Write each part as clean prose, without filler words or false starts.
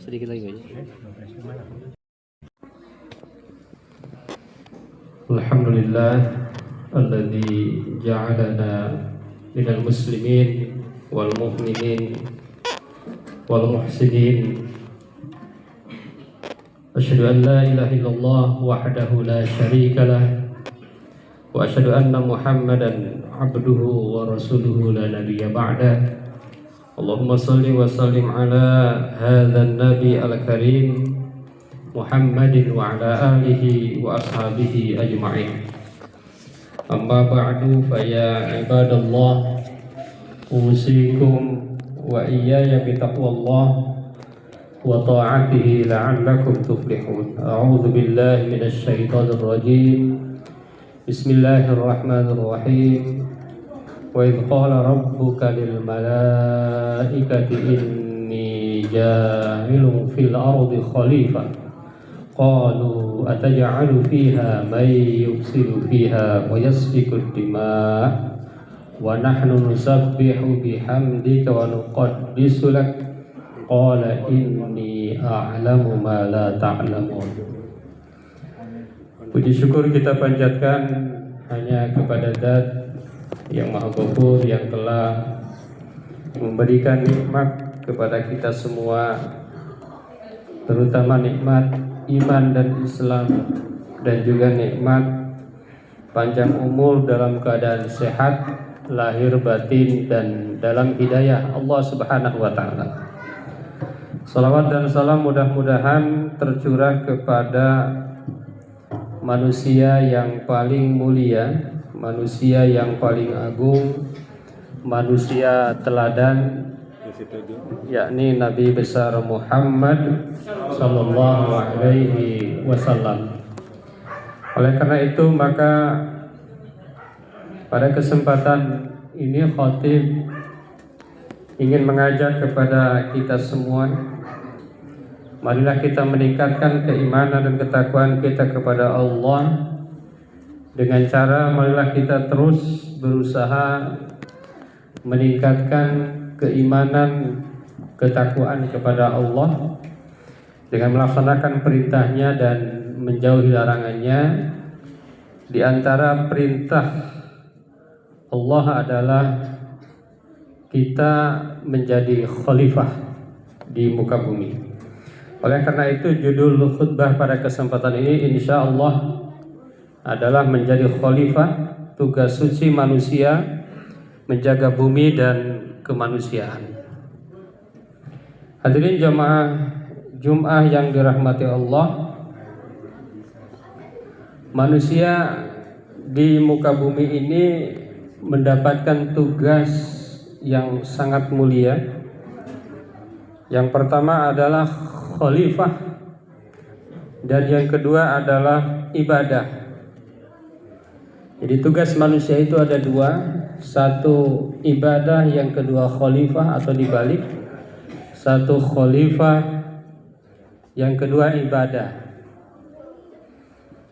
Sedikit lagi aja. Alhamdulillah alladzi ja'alana minal muslimin wal mu'minin wal muhsinin. Asyhadu an la ilaha illallah wahdahu la syarika lah wa asyhadu anna Muhammadan abduhu wa rasuluhu la nabiyya ba'dah. Allahumma salli wa sallim ala hadzal nabi al-karim Muhammadin wa ala alihi wa ashabihi ajma'in. Amma ba'du fa ya ibadallah, usikum wa iyaya bitaqwallah wa ta'atihi la'allakum tuflihun. A'udzu billahi minasy syaithanir rajim. Bismillahirrahmanirrahim. Wa idh qala rabbuka lil malaikati inni ja'ilun fil ardi khalifah qalu ataj'alu fiha man yufsidu fiha wa yasfiku ad-dima' wa nahnu nusabbihu bihamdika wa nuqaddisu lak qala inni a'lamu ma la ta'lamun. Puji syukur kita panjatkan hanya kepada Zat yang Maha Ghafur, yang telah memberikan nikmat kepada kita semua, terutama nikmat iman dan Islam, dan juga nikmat panjang umur dalam keadaan sehat lahir batin dan dalam hidayah Allah Subhanahu wa taala. Salawat dan salam mudah-mudahan tercurah kepada manusia yang paling mulia, manusia yang paling agung, manusia teladan, yakni Nabi besar Muhammad sallallahu alaihi wasallam. Oleh karena itu, maka pada kesempatan ini khatib ingin mengajak kepada kita semua, marilah kita meningkatkan keimanan dan ketakwaan kita kepada Allah dengan cara marilah kita terus berusaha meningkatkan keimanan, ketakwaan kepada Allah dengan melaksanakan perintahnya dan menjauhi larangannya. Di antara perintah Allah adalah kita menjadi khalifah di muka bumi. Oleh karena itu, judul khutbah pada kesempatan ini insya Allah adalah menjadi khalifah, tugas suci manusia menjaga bumi dan kemanusiaan. Hadirin jamaah Jum'ah yang dirahmati Allah, manusia di muka bumi ini mendapatkan tugas yang sangat mulia. Yang pertama adalah khalifah, dan yang kedua adalah ibadah. Jadi tugas manusia itu ada dua, satu ibadah, yang kedua khalifah atau dibalik, satu khalifah, yang kedua ibadah.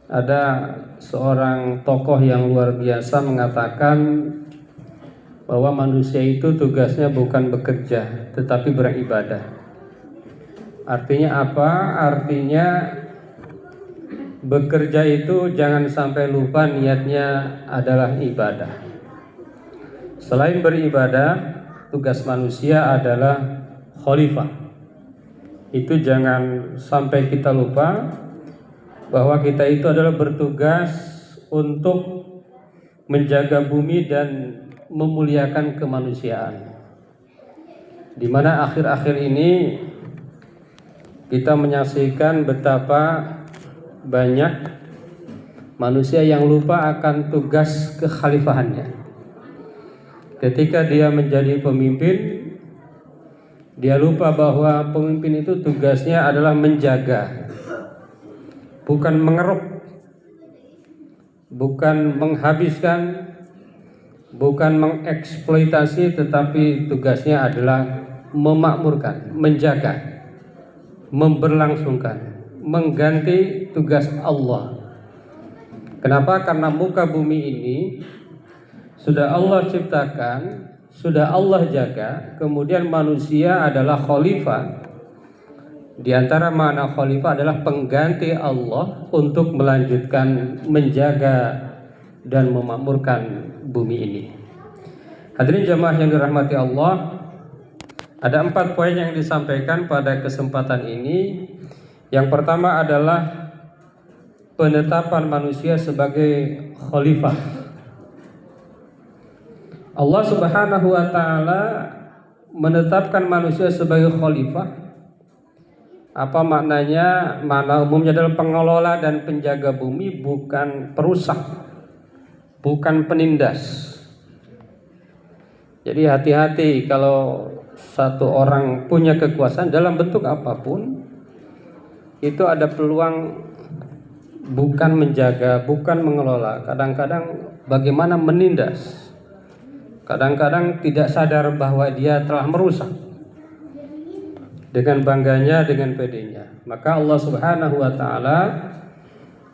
Ada seorang tokoh yang luar biasa mengatakan bahwa manusia itu tugasnya bukan bekerja tetapi beribadah. Artinya apa? Artinya bekerja itu jangan sampai lupa niatnya adalah ibadah. Selain beribadah, tugas manusia adalah khalifah. Itu jangan sampai kita lupa bahwa kita itu adalah bertugas untuk menjaga bumi dan memuliakan kemanusiaan. Di mana akhir-akhir ini kita menyaksikan betapa banyak manusia yang lupa akan tugas kekhalifahannya. Ketika dia menjadi pemimpin, dia lupa bahwa pemimpin itu tugasnya adalah menjaga, bukan mengeruk, bukan menghabiskan, bukan mengeksploitasi, tetapi tugasnya adalah memakmurkan, menjaga, memberlangsungkan, mengganti tugas Allah. Kenapa? Karena muka bumi ini sudah Allah ciptakan, sudah Allah jaga, kemudian manusia adalah khalifah Di antara makna khalifah adalah pengganti Allah untuk melanjutkan menjaga dan memakmurkan bumi ini. Hadirin jamaah yang dirahmati Allah, ada 4 poin yang disampaikan pada kesempatan ini. Yang pertama adalah penetapan manusia sebagai khalifah. Allah Subhanahu wa taala menetapkan manusia sebagai khalifah. Apa maknanya? Makna umumnya adalah pengelola dan penjaga bumi, bukan perusak, bukan penindas. Jadi hati-hati kalau satu orang punya kekuasaan dalam bentuk apapun, itu ada peluang bukan menjaga, bukan mengelola. Kadang-kadang bagaimana menindas. Kadang-kadang tidak sadar bahwa dia telah merusak. Dengan bangganya, dengan pedenya. Maka Allah Subhanahu wa taala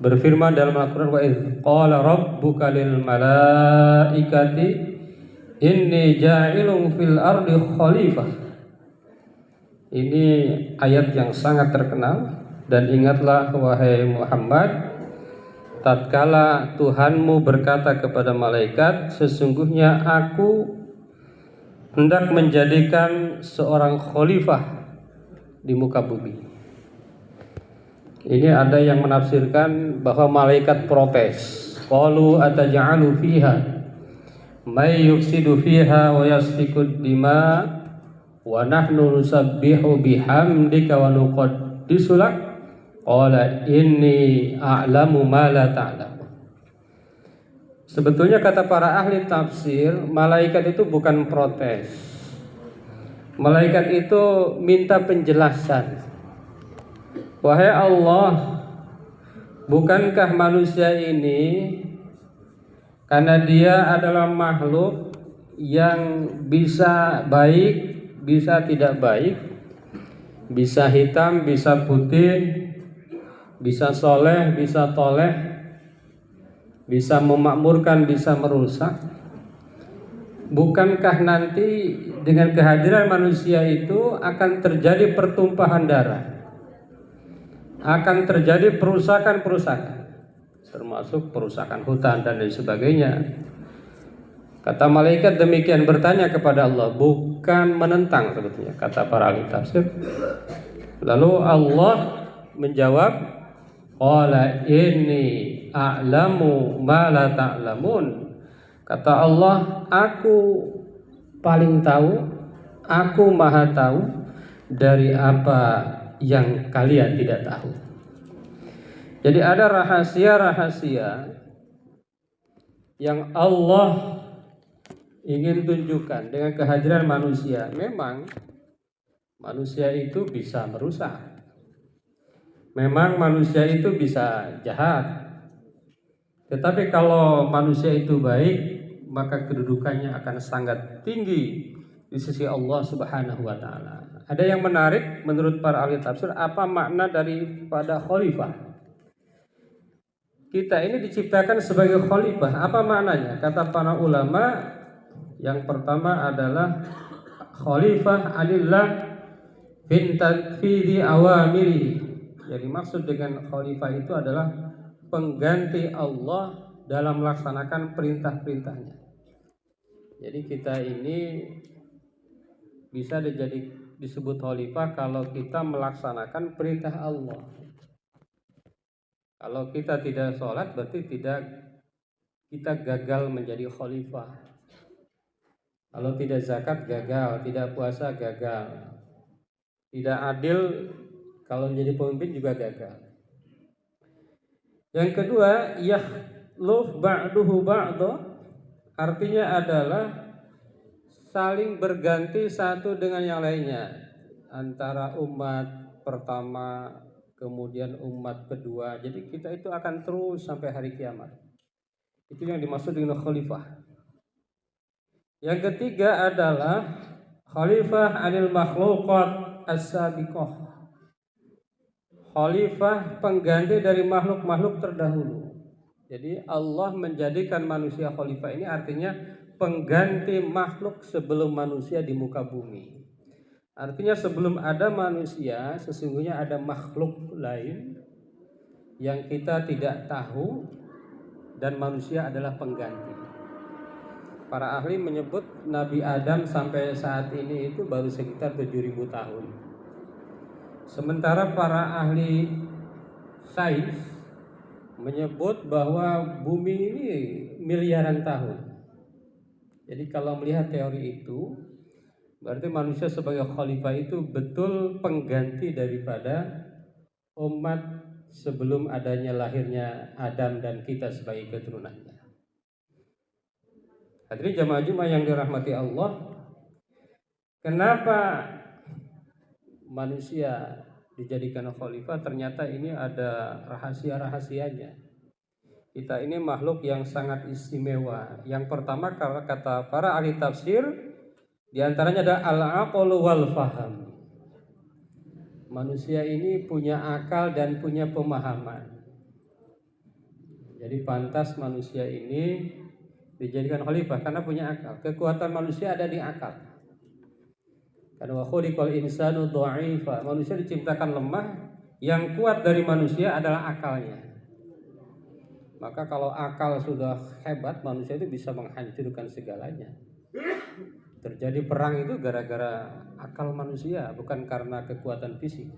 berfirman dalam Al-Qur'an, wa idz qala rabbuka lil malaikati inni ja'ilun fil ardi khalifah. Ini ayat yang sangat terkenal. Dan ingatlah wahai Muhammad, tatkala Tuhanmu berkata kepada malaikat, sesungguhnya aku hendak menjadikan seorang khalifah di muka bumi. Ini ada yang menafsirkan bahwa malaikat protes. Qalu ataj'alu fiha may yufsidu fiha wa yasfiku dima wa nahnu nusabbihu bihamdika wa nuqaddisu lak. Qala inni a'lamu ma la ta'lamun. Sebetulnya kata para ahli tafsir, malaikat itu bukan protes. Malaikat itu minta penjelasan. Wahai Allah, bukankah manusia ini karena dia adalah makhluk yang bisa baik, bisa tidak baik, bisa hitam, bisa putih, bisa soleh, bisa toleh, bisa memakmurkan, bisa merusak. Bukankah nanti dengan kehadiran manusia itu akan terjadi pertumpahan darah, akan terjadi perusakan-perusakan, termasuk perusakan hutan dan lain sebagainya. Kata malaikat demikian, bertanya kepada Allah, bukan menentang sebetulnya, kata para ahli tafsir. Lalu Allah menjawab, qala inni a'lamu ma la ta'lamun. Kata Allah, aku paling tahu, aku maha tahu dari apa yang kalian tidak tahu. Jadi ada rahasia-rahasia yang Allah ingin tunjukkan dengan kehadiran manusia. Memang manusia itu bisa merusak. Memang manusia itu bisa jahat. Tetapi kalau manusia itu baik, maka kedudukannya akan sangat tinggi di sisi Allah Subhanahu wa taala. Ada yang menarik menurut para ahli tafsir, apa makna daripada khalifah? Kita ini diciptakan sebagai khalifah, apa maknanya? Kata para ulama, yang pertama adalah khalifah alillah bin tanfidhi awamiri. Jadi maksud dengan khalifah itu adalah pengganti Allah dalam melaksanakan perintah-perintahnya. Jadi kita ini bisa disebut khalifah kalau kita melaksanakan perintah Allah. Kalau kita tidak sholat, berarti kita gagal menjadi khalifah. Kalau tidak zakat, gagal. Tidak puasa, gagal. Tidak adil, kalau menjadi pemimpin juga gagal. Yang kedua, yakhluf ba'duhu ba'da, artinya adalah saling berganti satu dengan yang lainnya, antara umat pertama kemudian umat kedua. Jadi kita itu akan terus sampai hari kiamat. Itu yang dimaksud dengan khalifah. Yang ketiga adalah khalifah anil makhluqat as-sabiqah. Khalifah pengganti dari makhluk-makhluk terdahulu. Jadi Allah menjadikan manusia khalifah ini artinya pengganti makhluk sebelum manusia di muka bumi. Artinya sebelum ada manusia, sesungguhnya ada makhluk lain yang kita tidak tahu, dan manusia adalah pengganti. Para ahli menyebut Nabi Adam sampai saat ini itu baru sekitar 7.000 tahun. Sementara para ahli sains menyebut bahwa bumi ini miliaran tahun. Jadi kalau melihat teori itu, berarti manusia sebagai khalifah itu betul pengganti daripada umat sebelum adanya lahirnya Adam dan kita sebagai keturunannya. Hadirin jamaah Jumat yang dirahmati Allah, kenapa manusia dijadikan khalifah? Ternyata ini ada rahasia-rahasianya. Kita ini makhluk yang sangat istimewa. Yang pertama, karena kata para ahli tafsir, diantaranya ada al-aqlu wal faham. Manusia ini punya akal dan punya pemahaman. Jadi pantas manusia ini dijadikan khalifah karena punya akal. Kekuatan manusia ada di akal. Karena wa khuliqal insanu dha'ifa. Manusia diciptakan lemah, yang kuat dari manusia adalah akalnya. Maka kalau akal sudah hebat, manusia itu bisa menghancurkan segalanya. Terjadi perang itu gara-gara akal manusia, bukan karena kekuatan fisik.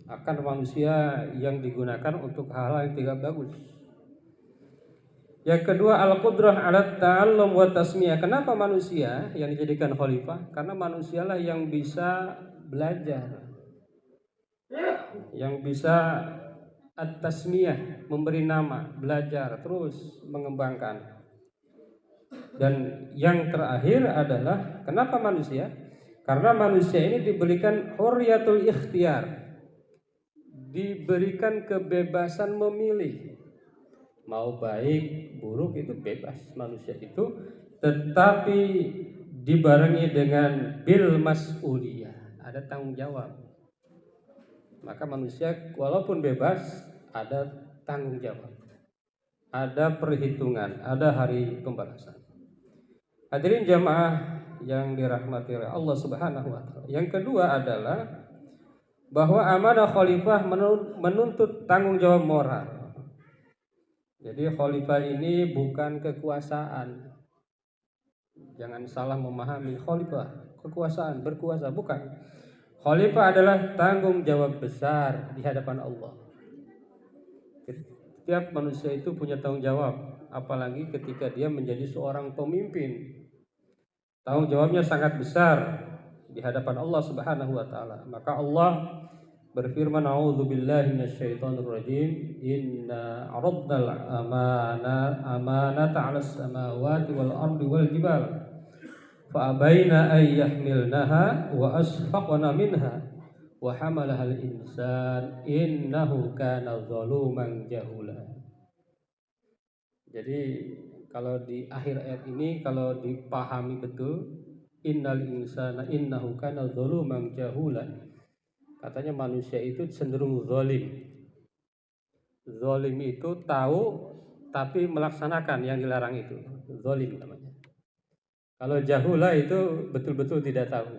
Akal manusia yang digunakan untuk hal-hal yang tidak bagus. Yang kedua, al-qudrah 'ala ta'allum wa tasmiyah. Kenapa manusia yang dijadikan khalifah? Karena manusialah yang bisa belajar, yang bisa at-tasmiyah, memberi nama, belajar, terus mengembangkan. Dan yang terakhir adalah kenapa manusia? Karena manusia ini diberikan hurriyatul ikhtiyar, diberikan kebebasan memilih. Mau baik, buruk itu bebas manusia itu, tetapi dibarengi dengan bil mas'uliyah, ada tanggung jawab. Maka manusia walaupun bebas ada tanggung jawab, ada perhitungan, ada hari pembalasan. Hadirin jamaah yang dirahmati oleh Allah Subhanahu wa taala. Yang kedua adalah bahwa amanah khalifah menuntut tanggung jawab moral. Jadi khalifah ini bukan kekuasaan. Jangan salah memahami khalifah, kekuasaan, berkuasa, bukan. Khalifah adalah tanggung jawab besar di hadapan Allah. Setiap manusia itu punya tanggung jawab, apalagi ketika dia menjadi seorang pemimpin. Tanggung jawabnya sangat besar di hadapan Allah Subhanahu wa taala. Maka Allah berfirman, a'udzubillahi minasyaitonir rajim, inna 'aradnal amanata 'alas samawati wal ardi wal jibal fa'abaina ay yahmilnaha wa asfaqna minha wa hamalahal insan innahu kana zaluman jahula. Jadi kalau di akhir ayat ini kalau dipahami betul, innal insana innahu kana zaluman jahula, katanya manusia itu cenderung zalim. Zalim itu tahu tapi melaksanakan yang dilarang itu, zalim namanya. Kalau jahula itu betul-betul tidak tahu.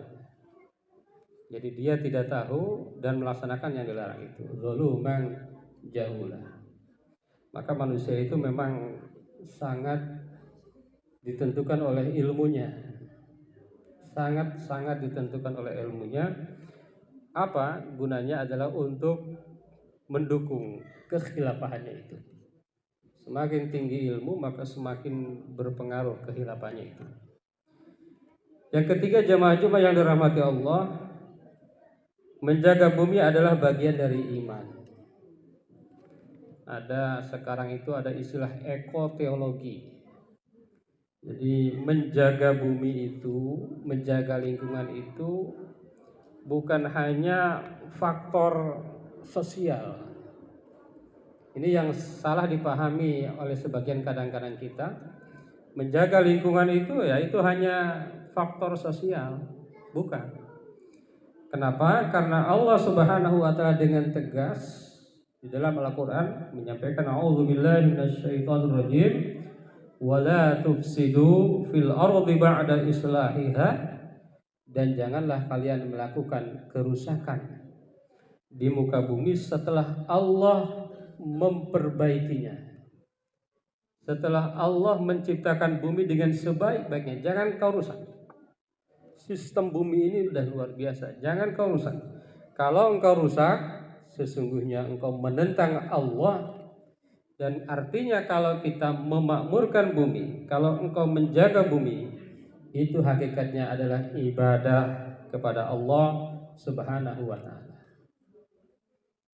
Jadi dia tidak tahu dan melaksanakan yang dilarang itu. Zaluman jahula. Maka manusia itu memang sangat ditentukan oleh ilmunya. Sangat ditentukan oleh ilmunya. Apa gunanya adalah untuk mendukung kekhilafahannya itu. Semakin tinggi ilmu maka semakin berpengaruh kekhilafahannya itu. Yang ketiga, jamaah Jumat yang dirahmati Allah, menjaga bumi adalah bagian dari iman. Sekarang itu ada istilah ekoteologi. Jadi menjaga bumi itu, menjaga lingkungan itu bukan hanya faktor sosial. Ini yang salah dipahami oleh sebagian kadang-kadang kita. Menjaga lingkungan itu ya itu hanya faktor sosial, bukan. Kenapa? Karena Allah Subhanahu wa taala dengan tegas di dalam Al-Qur'an menyampaikan a'udzubillahi minasyaitonir rajim wa la tufsidu fil ardi ba'da islahiha dan janganlah kalian melakukan kerusakan di muka bumi setelah Allah memperbaikinya. Setelah Allah menciptakan bumi dengan sebaik-baiknya, jangan kau rusak. Sistem bumi ini sudah luar biasa, jangan kau rusak. Kalau engkau rusak, sesungguhnya engkau menentang Allah. Dan artinya kalau kita memakmurkan bumi, kalau engkau menjaga bumi, itu hakikatnya adalah ibadah kepada Allah Subhanahu wa ta'ala.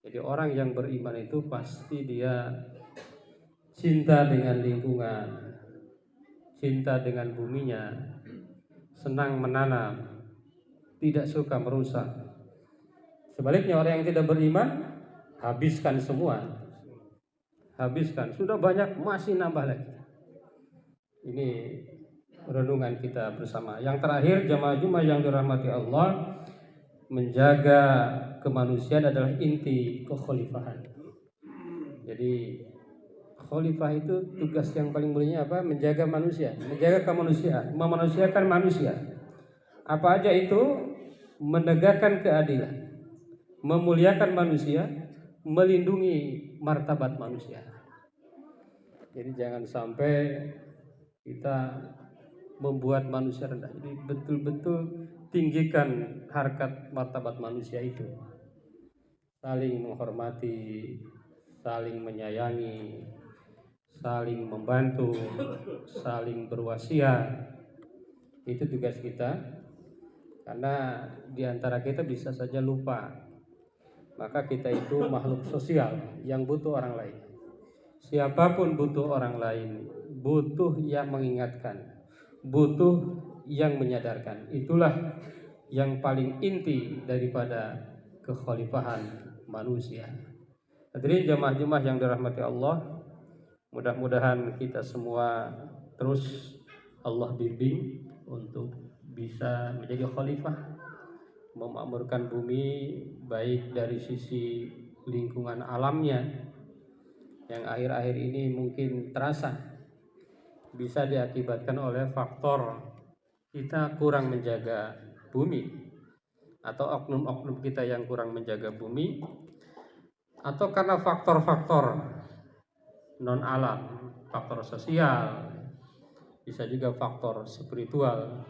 Jadi orang yang beriman itu pasti dia cinta dengan lingkungan, cinta dengan buminya, senang menanam, tidak suka merusak. Sebaliknya orang yang tidak beriman, habiskan semua. Habiskan, sudah banyak masih nambah lagi. Ini renungan kita bersama. Yang terakhir, jamaah Jumat yang dirahmati Allah, menjaga kemanusiaan adalah inti kekhalifahan. Jadi khalifah itu tugas yang paling mulia apa? Menjaga manusia, menjaga kemanusiaan, memanusiakan manusia. Apa aja itu? Menegakkan keadilan, memuliakan manusia, melindungi martabat manusia. Jadi jangan sampai kita membuat manusia rendah. Jadi betul-betul tinggikan harkat martabat manusia itu. Saling menghormati, saling menyayangi, saling membantu, saling berwasiat. Itu tugas kita. Karena di antara kita bisa saja lupa. Maka kita itu makhluk sosial yang butuh orang lain. Siapapun butuh orang lain, butuh yang mengingatkan, butuh yang menyadarkan. Itulah yang paling inti daripada kekhalifahan manusia. Hadirin jamaah-jamaah yang dirahmati Allah, mudah-mudahan kita semua terus Allah bimbing untuk bisa menjadi khalifah, memakmurkan bumi baik dari sisi lingkungan alamnya yang akhir-akhir ini mungkin terasa bisa diakibatkan oleh faktor kita kurang menjaga bumi atau oknum-oknum kita yang kurang menjaga bumi, atau karena faktor-faktor non alam, faktor sosial, bisa juga faktor spiritual,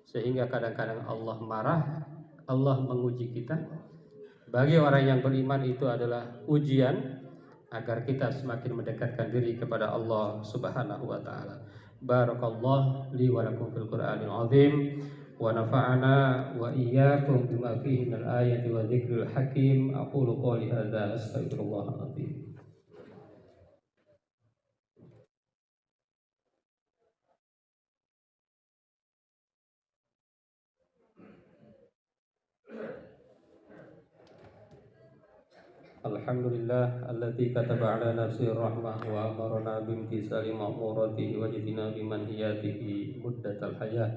sehingga kadang-kadang Allah marah, Allah menguji kita. Bagi orang yang beriman itu adalah ujian agar kita semakin mendekatkan diri kepada Allah Subhanahu wa taala. Barakallahu li wa lakum fil Qur'anil azim wa nafa'ana wa iyyakum bima fihi minal ayati wa dzikril hakim. Aqulu qouli hadza astaghfirullahal azim. Alhamdulillah alladzi kataba ala nafsihi rahmah wa amarna bimtisali ma'muratihi wa jadina bimanhiyatihi muddatal hayah.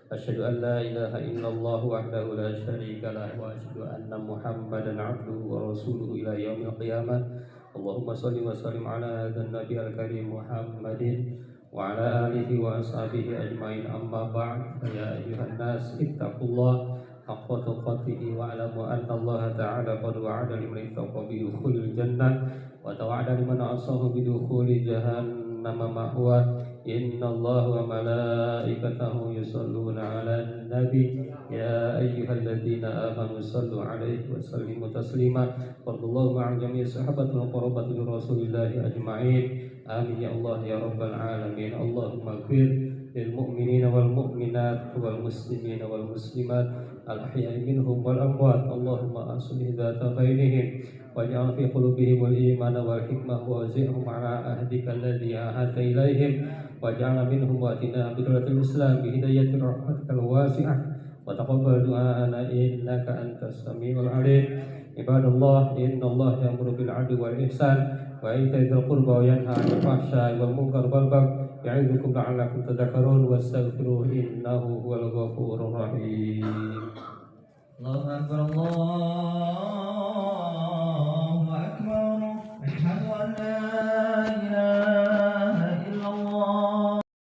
Asyhadu an la ilaha illallah wahdahu la syarika lah wa asyhadu anna Muhammadan abduhu wa rasuluhu ila yaumil qiyamah. Allahumma shalli wa sallim ala hadzal nabiyil karim Muhammadin wa ala alihi wa ashabihi ajmain, amma ba'd. Ya ayyuhan nas ittaqullah haqqa tuqatih wa alamu anna Allah ta'ala qad wa'ada liman ittaqa bi dukhulil jannah wa tawa'ada liman asahu bi dukhuli jahannam ma'wa. Inna Allah wa malaikatahu yusalluna 'alan nabi ya ayyuhalladzina amanu sallu 'alaihi wa sallimu taslima. Wallahu ma'a jami'i sahabatil qurbatil rasulillahi ajma'in. Amin ya Allah ya rabbal alamin. Allahumma ighfir lil mu'minina wal mu'minat wal muslimina wal muslimat al-ahya'i minhum wal amwat. Allahumma aslih dzata bainihim waj'al fi qulubihim wal imana wal hikmah wa zidhum ala ahdika alladhi ahadta ilaihim waj'al minhum wa atina bidratil islam bi hidayatir rahmatikal wasi'ah wa taqabbal du'ana innaka antas samiul alim. Ibadallah, innallaha ya'muru bil 'adli wal ihsan wa ita'i dzil qurba wa yanha 'anil fahsya'i wal munkar wal baghi ya'idukum la'allakum tadhakkarun wastaghfiruhu innahu huwal ghafurur rahim. Allahu akbar, Allahu akbar. Asyhadu an la